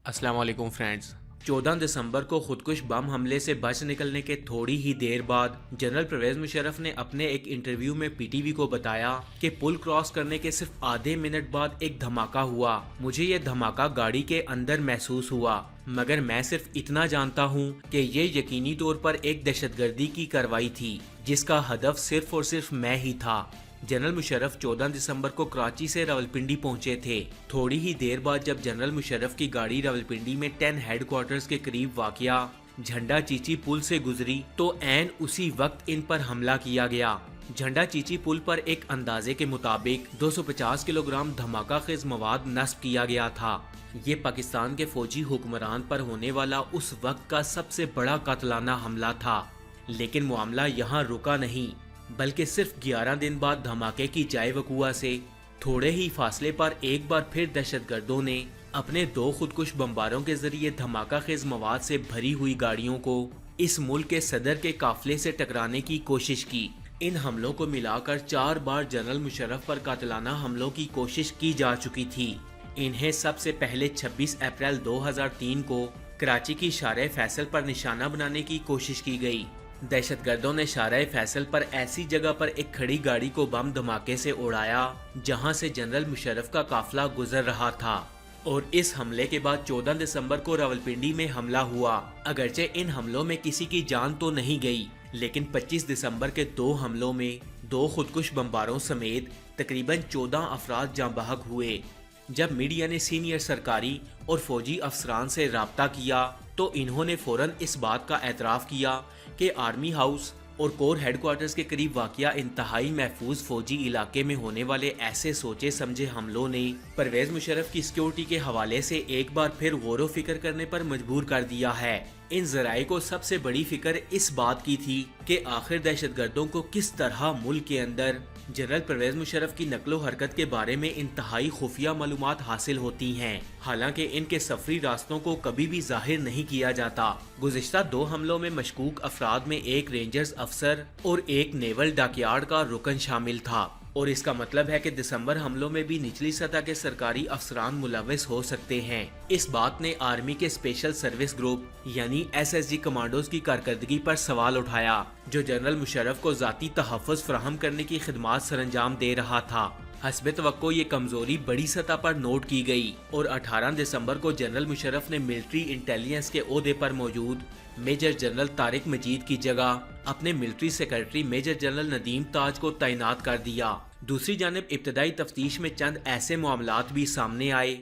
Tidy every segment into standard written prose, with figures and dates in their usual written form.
السلام علیکم فرینڈز۔ 14 دسمبر کو خودکش بم حملے سے بچ نکلنے کے تھوڑی ہی دیر بعد جنرل پرویز مشرف نے اپنے ایک انٹرویو میں پی ٹی وی کو بتایا کہ پل کراس کرنے کے صرف آدھے منٹ بعد ایک دھماکہ ہوا۔ مجھے یہ دھماکہ گاڑی کے اندر محسوس ہوا، مگر میں صرف اتنا جانتا ہوں کہ یہ یقینی طور پر ایک دہشت گردی کی کارروائی تھی جس کا ہدف صرف اور صرف میں ہی تھا۔ جنرل مشرف 14 دسمبر کو کراچی سے راولپنڈی پہنچے تھے۔ تھوڑی ہی دیر بعد جب جنرل مشرف کی گاڑی راولپنڈی میں 10 ہیڈ کوارٹرز کے قریب واقع جھنڈا چیچی پل سے گزری تو عین اسی وقت ان پر حملہ کیا گیا۔ جھنڈا چیچی پل پر ایک اندازے کے مطابق 250 کلو گرام دھماکہ خیز مواد نصب کیا گیا تھا۔ یہ پاکستان کے فوجی حکمران پر ہونے والا اس وقت کا سب سے بڑا قاتلانہ حملہ تھا، لیکن معاملہ یہاں رکا نہیں، بلکہ صرف 11 دن بعد دھماکے کی جائے وقوع سے تھوڑے ہی فاصلے پر ایک بار پھر دہشت گردوں نے اپنے 2 خودکش بمباروں کے ذریعے دھماکہ خیز مواد سے بھری ہوئی گاڑیوں کو اس ملک کے صدر کے قافلے سے ٹکرانے کی کوشش کی۔ ان حملوں کو ملا کر 4 بار جنرل مشرف پر قاتلانہ حملوں کی کوشش کی جا چکی تھی۔ انہیں سب سے پہلے 26 اپریل 2003 کو کراچی کی شارع فیصل پر نشانہ بنانے کی کوشش کی گئی۔ دہشت گردوں نے شارع فیصل پر ایسی جگہ پر ایک کھڑی گاڑی کو بم دھماکے سے اڑایا جہاں سے جنرل مشرف کا قافلہ گزر رہا تھا، اور اس حملے کے بعد 14 دسمبر کو راولپنڈی میں حملہ ہوا۔ اگرچہ ان حملوں میں کسی کی جان تو نہیں گئی، لیکن 25 دسمبر کے 2 حملوں میں 2 خودکش بمباروں سمیت تقریباً 14 افراد جاں بحق ہوئے۔ جب میڈیا نے سینئر سرکاری اور فوجی افسران سے رابطہ کیا تو انہوں نے فوراً اس بات کا اعتراف کیا کہ آرمی ہاؤس اور کور ہیڈ کوارٹرز کے قریب واقع انتہائی محفوظ فوجی علاقے میں ہونے والے ایسے سوچے سمجھے حملوں نے پرویز مشرف کی سیکیورٹی کے حوالے سے ایک بار پھر غور و فکر کرنے پر مجبور کر دیا ہے۔ ان ذرائع کو سب سے بڑی فکر اس بات کی تھی کہ آخر دہشت گردوں کو کس طرح ملک کے اندر جنرل پرویز مشرف کی نقل و حرکت کے بارے میں انتہائی خفیہ معلومات حاصل ہوتی ہیں، حالانکہ ان کے سفری راستوں کو کبھی بھی ظاہر نہیں کیا جاتا۔ گزشتہ 2 حملوں میں مشکوک افراد میں ایک رینجرز افسر اور ایک نیول ڈاکیارڈ کا رکن شامل تھا، اور اس کا مطلب ہے کہ دسمبر حملوں میں بھی نچلی سطح کے سرکاری افسران ملوث ہو سکتے ہیں۔ اس بات نے آرمی کے اسپیشل سروس گروپ یعنی SSG کمانڈوز کی کارکردگی پر سوال اٹھایا، جو جنرل مشرف کو ذاتی تحفظ فراہم کرنے کی خدمات سر انجام دے رہا تھا۔ حسب توقع یہ کمزوری بڑی سطح پر نوٹ کی گئی، اور 18 دسمبر کو جنرل مشرف نے ملٹری انٹیلیجنس کے عہدے پر موجود میجر جنرل طارق مجید کی جگہ اپنے military secretary major general Nadeem Taj کو تعینات کر دیا۔ دوسری جانب ابتدائی تفتیش میں چند ایسے معاملات بھی سامنے آئے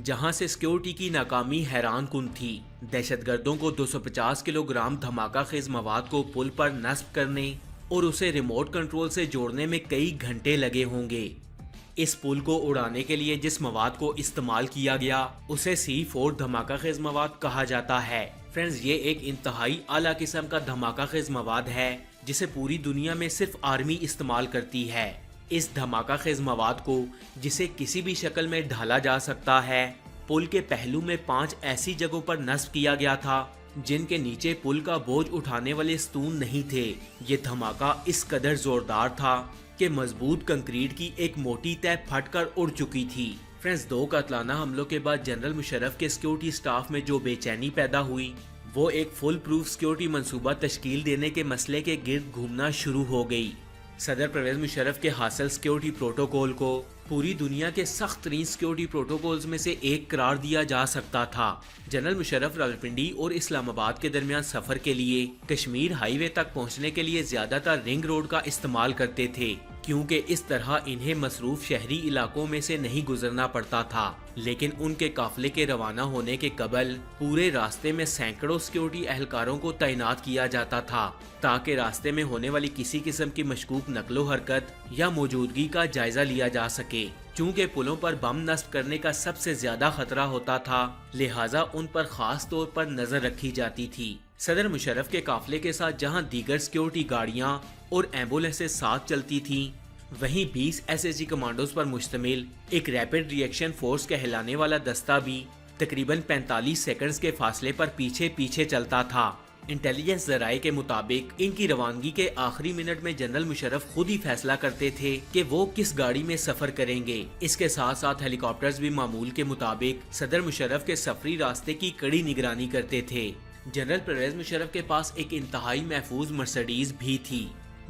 جہاں سے سیکیورٹی کی ناکامی حیران کن تھی۔ دہشت گردوں کو 250 کلو گرام دھماکہ خیز مواد کو پل پر نصب کرنے اور اسے ریموٹ کنٹرول سے جوڑنے میں کئی گھنٹے لگے ہوں گے۔ اس پل کو اڑانے کے لیے جس مواد کو استعمال کیا گیا اسے C4 دھماکہ خیز مواد کہا جاتا ہے۔ فرینڈز، یہ ایک انتہائی اعلیٰ قسم کا دھماکہ خیز مواد ہے جسے پوری دنیا میں صرف آرمی استعمال کرتی ہے۔ اس دھماکہ خیز مواد کو جسے کسی بھی شکل میں ڈھالا جا سکتا ہے، پل کے پہلو میں 5 ایسی جگہوں پر نصب کیا گیا تھا جن کے نیچے پل کا بوجھ اٹھانے والے ستون نہیں تھے۔ یہ دھماکہ اس قدر زوردار تھا کہ مضبوط کنکریٹ کی ایک موٹی تہ پھٹ کر اڑ چکی تھی۔ فرینڈز، 2 قاتلانہ حملوں کے بعد جنرل مشرف کے سیکیورٹی سٹاف میں جو بے چینی پیدا ہوئی وہ ایک فل پروف سیکیورٹی منصوبہ تشکیل دینے کے مسئلے کے گرد گھومنا شروع ہو گئی۔ صدر پرویز مشرف کے حاصل سیکیورٹی پروٹوکول کو پوری دنیا کے سخت ترین سیکیورٹی پروٹوکولز میں سے ایک قرار دیا جا سکتا تھا۔ جنرل مشرف راولپنڈی اور اسلام آباد کے درمیان سفر کے لیے کشمیر ہائی وے تک پہنچنے کے لیے زیادہ تر رنگ روڈ کا استعمال کرتے تھے، کیونکہ اس طرح انہیں مصروف شہری علاقوں میں سے نہیں گزرنا پڑتا تھا۔ لیکن ان کے قافلے کے روانہ ہونے کے قبل پورے راستے میں سینکڑوں سیکیورٹی اہلکاروں کو تعینات کیا جاتا تھا تاکہ راستے میں ہونے والی کسی قسم کی مشکوک نقل و حرکت یا موجودگی کا جائزہ لیا جا سکے۔ چونکہ پلوں پر بم نصب کرنے کا سب سے زیادہ خطرہ ہوتا تھا، لہٰذا ان پر خاص طور پر نظر رکھی جاتی تھی۔ صدر مشرف کے قافلے کے ساتھ جہاں دیگر سیکیورٹی گاڑیاں اور ایمبولینسیں ساتھ چلتی تھیں، وہیں 20 SSG کمانڈوز پر مشتمل ایک ریپڈ ری ایکشن فورس کہلانے والا دستہ بھی تقریباً 45 سیکنڈز کے فاصلے پر پیچھے پیچھے چلتا تھا۔ انٹیلیجنس ذرائع کے مطابق ان کی روانگی کے آخری منٹ میں جنرل مشرف خود ہی فیصلہ کرتے تھے کہ وہ کس گاڑی میں سفر کریں گے۔ اس کے ساتھ ساتھ ہیلی کاپٹرز بھی معمول کے مطابق صدر مشرف کے سفری راستے کی کڑی نگرانی کرتے تھے۔ جنرل پرویز مشرف کے پاس ایک انتہائی محفوظ مرسڈیز بھی تھی،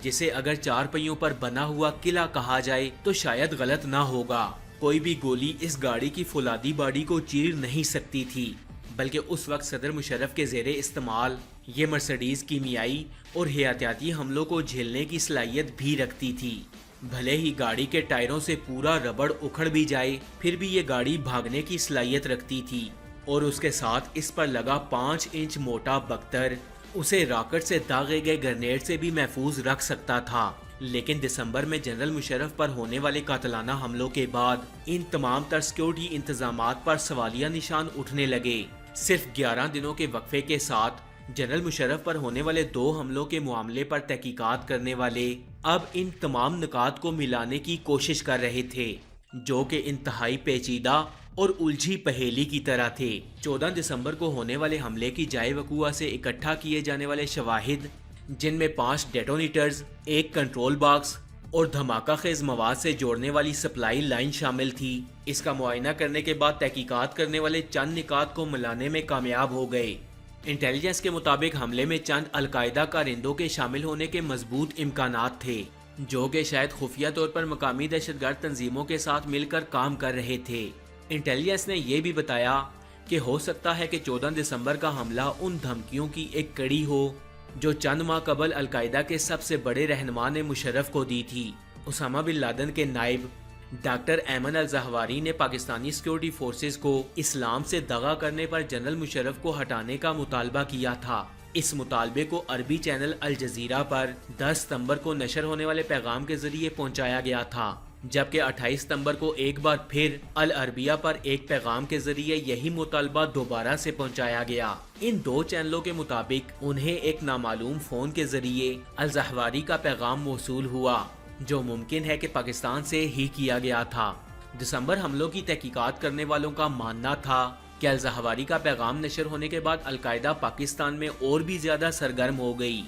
جسے اگر 4 پہیوں پر بنا ہوا قلعہ کہا جائے تو شاید غلط نہ ہوگا۔ کوئی بھی گولی اس گاڑی کی فولادی باڈی کو چیر نہیں سکتی تھی، بلکہ اس وقت صدر مشرف کے زیر استعمال یہ مرسڈیز کیمیائی اور حیاتیاتی حملوں کو جھیلنے کی صلاحیت بھی رکھتی تھی۔ بھلے ہی گاڑی کے ٹائروں سے پورا ربڑ اکھڑ بھی جائے، پھر بھی یہ گاڑی بھاگنے کی صلاحیت رکھتی تھی، اور اس کے ساتھ اس پر لگا 5 انچ موٹا بختر اسے راکٹ سے داغے گئے گرنیڈ سے بھی محفوظ رکھ سکتا تھا۔ لیکن دسمبر میں جنرل مشرف پر ہونے والے قاتلانہ حملوں کے بعد ان تمام تر سیکورٹی انتظامات پر سوالیہ نشان اٹھنے لگے۔ صرف 11 دنوں کے وقفے کے ساتھ جنرل مشرف پر ہونے والے 2 حملوں کے معاملے پر تحقیقات کرنے والے اب ان تمام نکات کو ملانے کی کوشش کر رہے تھے، جو کہ انتہائی پیچیدہ اور الجھی پہیلی کی طرح تھے۔ 14 دسمبر کو ہونے والے حملے کی جائے وقوع سے اکٹھا کیے جانے والے شواہد، جن میں 5 ڈیٹونیٹرز، 1 کنٹرول باکس اور دھماکہ خیز مواد سے جوڑنے والی سپلائی لائن شامل تھی، اس کا معائنہ کرنے کے بعد تحقیقات کرنے والے چند نکات کو ملانے میں کامیاب ہو گئے۔ انٹیلیجنس کے مطابق حملے میں چند القاعدہ کارندوں کے شامل ہونے کے مضبوط امکانات تھے، جو کہ شاید خفیہ طور پر مقامی دہشت گرد تنظیموں کے ساتھ مل کر کام کر رہے تھے۔ انٹیلیجنس نے یہ بھی بتایا کہ ہو سکتا ہے کہ 14 دسمبر کا حملہ ان دھمکیوں کی ایک کڑی ہو جو چند ماہ قبل القاعدہ کے سب سے بڑے رہنما نے مشرف کو دی تھی۔ اسامہ بن لادن کے نائب ڈاکٹر ایمن الزہواری نے پاکستانی سیکورٹی فورسز کو اسلام سے دغا کرنے پر جنرل مشرف کو ہٹانے کا مطالبہ کیا تھا۔ اس مطالبے کو عربی چینل الجزیرہ پر 10 ستمبر کو نشر ہونے والے پیغام کے ذریعے پہنچایا گیا تھا، جبکہ 28 ستمبر کو ایک بار پھر العربیہ پر ایک پیغام کے ذریعے یہی مطالبہ دوبارہ سے پہنچایا گیا۔ ان 2 چینلوں کے مطابق انہیں ایک نامعلوم فون کے ذریعے الزہواری کا پیغام موصول ہوا، جو ممکن ہے کہ پاکستان سے ہی کیا گیا تھا۔ دسمبر حملوں کی تحقیقات کرنے والوں کا ماننا تھا کہ الزہواری کا پیغام نشر ہونے کے بعد القاعدہ پاکستان میں اور بھی زیادہ سرگرم ہو گئی۔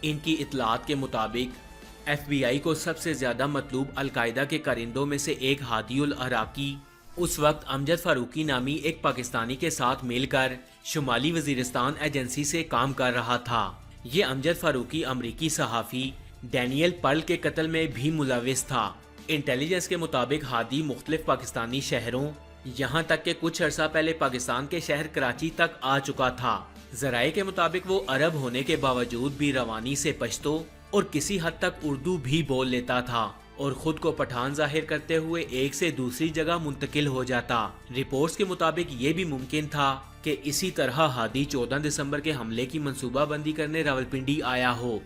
ان کی اطلاعات کے مطابق ایف بی آئی کو سب سے زیادہ مطلوب القاعدہ کے کارندوں میں سے ایک ہادی العراقی اس وقت امجد فاروقی نامی ایک پاکستانی کے ساتھ مل کر شمالی وزیرستان ایجنسی سے کام کر رہا تھا۔ یہ امجد فاروقی امریکی صحافی ڈینیل پرل کے قتل میں بھی ملوث تھا۔ انٹیلیجنس کے مطابق ہادی مختلف پاکستانی شہروں، یہاں تک کہ کچھ عرصہ پہلے پاکستان کے شہر کراچی تک آ چکا تھا۔ ذرائع کے مطابق وہ عرب ہونے کے باوجود بھی روانی سے پشتو اور کسی حد تک اردو بھی بول لیتا تھا، اور خود کو پٹھان ظاہر کرتے ہوئے ایک سے دوسری جگہ منتقل ہو جاتا۔ رپورٹس کے مطابق یہ بھی ممکن تھا کہ اسی طرح ہادی 14 دسمبر کے حملے کی منصوبہ بندی کرنے راولپنڈی آیا ہو۔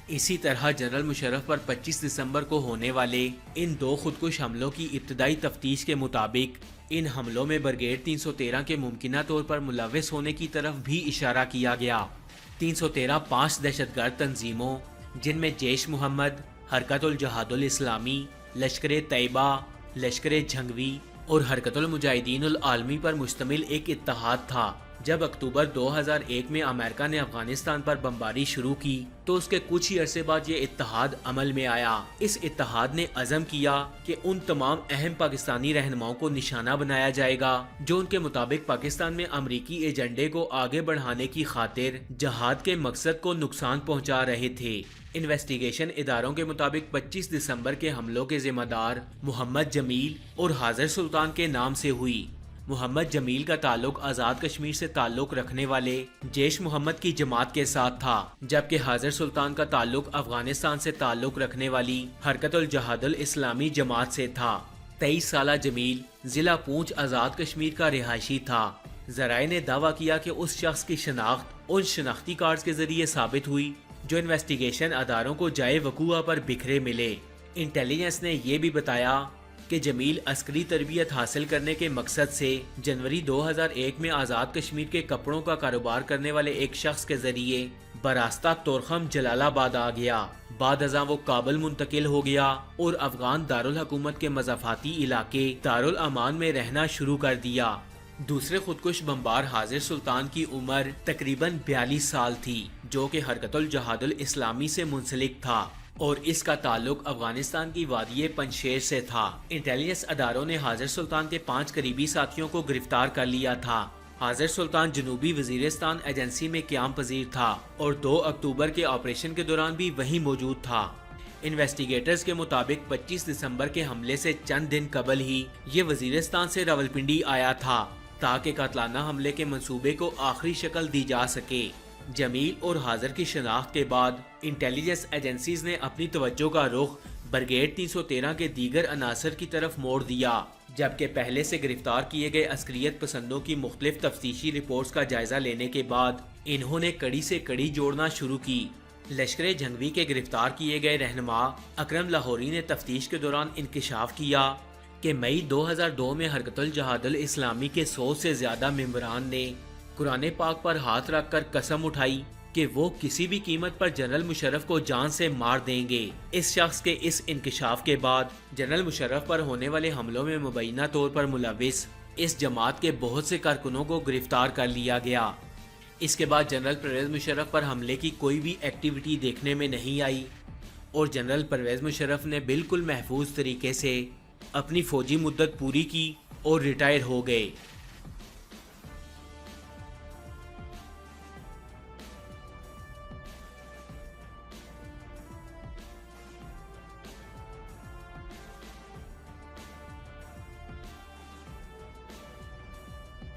اسی طرح جنرل مشرف پر 25 دسمبر کو ہونے والے ان 2 خودکش حملوں کی ابتدائی تفتیش کے مطابق ان حملوں میں بریگیڈ 313 کے ممکنہ طور پر ملوث ہونے کی طرف بھی اشارہ کیا گیا۔ 313 5 دہشت گرد تنظیموں، جن میں جیش محمد، حرکت الجہاد الاسلامی، لشکر طیبہ، لشکر جھنگوی اور حرکت المجاہدین العالمی پر مشتمل ایک اتحاد تھا۔ جب اکتوبر 2001 میں امریکہ نے افغانستان پر بمباری شروع کی تو اس کے کچھ ہی عرصے بعد یہ اتحاد عمل میں آیا۔ اس اتحاد نے عزم کیا کہ ان تمام اہم پاکستانی رہنماؤں کو نشانہ بنایا جائے گا جو ان کے مطابق پاکستان میں امریکی ایجنڈے کو آگے بڑھانے کی خاطر جہاد کے مقصد کو نقصان پہنچا رہے تھے۔ انویسٹیگیشن اداروں کے مطابق 25 دسمبر کے حملوں کے ذمہ دار محمد جمیل اور حاضر سلطان کے نام سے ہوئی۔ محمد جمیل کا تعلق آزاد کشمیر سے تعلق رکھنے والے جیش محمد کی جماعت کے ساتھ تھا، جبکہ حاضر سلطان کا تعلق افغانستان سے تعلق رکھنے والی حرکت الجہاد الاسلامی جماعت سے تھا۔ 23 سالہ جمیل ضلع پونچھ آزاد کشمیر کا رہائشی تھا۔ ذرائع نے دعویٰ کیا کہ اس شخص کی شناخت ان شناختی کارڈز کے ذریعے ثابت ہوئی جو انویسٹیگیشن اداروں کو جائے وقوع پر بکھرے ملے۔ انٹیلیجنس نے یہ بھی بتایا کہ جمیل عسکری تربیت حاصل کرنے کے مقصد سے جنوری 2001 میں آزاد کشمیر کے کپڑوں کا کاروبار کرنے والے ایک شخص کے ذریعے براستہ تورخم جلال آباد آ گیا۔ بعد ازاں وہ کابل منتقل ہو گیا اور افغان دارالحکومت کے مضافاتی علاقے دارالامان میں رہنا شروع کر دیا۔ دوسرے خودکش بمبار حاضر سلطان کی عمر تقریباً 42 سال تھی، جو کہ حرکت الجہاد الاسلامی سے منسلک تھا اور اس کا تعلق افغانستان کی وادی پنجشیر سے تھا۔ انٹیلیجنس اداروں نے حاضر سلطان کے 5 قریبی ساتھیوں کو گرفتار کر لیا تھا۔ حاضر سلطان جنوبی وزیرستان ایجنسی میں قیام پذیر تھا اور 2 اکتوبر کے آپریشن کے دوران بھی وہیں موجود تھا۔ انویسٹیگیٹرز کے مطابق 25 دسمبر کے حملے سے چند دن قبل ہی یہ وزیرستان سے راولپنڈی آیا تھا تاکہ قاتلانہ حملے کے منصوبے کو آخری شکل دی جا سکے۔ جمیل اور حاضر کی شناخت کے بعد انٹیلیجنس ایجنسیز نے اپنی توجہ کا رخ برگیڈ 313 کے دیگر عناصر کی طرف موڑ دیا، جبکہ پہلے سے گرفتار کیے گئے عسکریت پسندوں کی مختلف تفتیشی رپورٹس کا جائزہ لینے کے بعد انہوں نے کڑی سے کڑی جوڑنا شروع کی۔ لشکر جنگوی کے گرفتار کیے گئے رہنما اکرم لاہوری نے تفتیش کے دوران انکشاف کیا کہ مئی 2002 میں حرکت الجہاد الاسلامی کے 100 سے زیادہ ممبران نے قرآن پاک پر ہاتھ رکھ کر قسم اٹھائی کہ وہ کسی بھی قیمت پر جنرل مشرف کو جان سے مار دیں گے۔ اس شخص کے اس انکشاف کے بعد جنرل مشرف پر ہونے والے حملوں میں مبینہ طور پر ملوث اس جماعت کے بہت سے کارکنوں کو گرفتار کر لیا گیا۔ اس کے بعد جنرل پرویز مشرف پر حملے کی کوئی بھی ایکٹیویٹی دیکھنے میں نہیں آئی اور جنرل پرویز مشرف نے بالکل محفوظ طریقے سے اپنی فوجی مدت پوری کی اور ریٹائر ہو گئے۔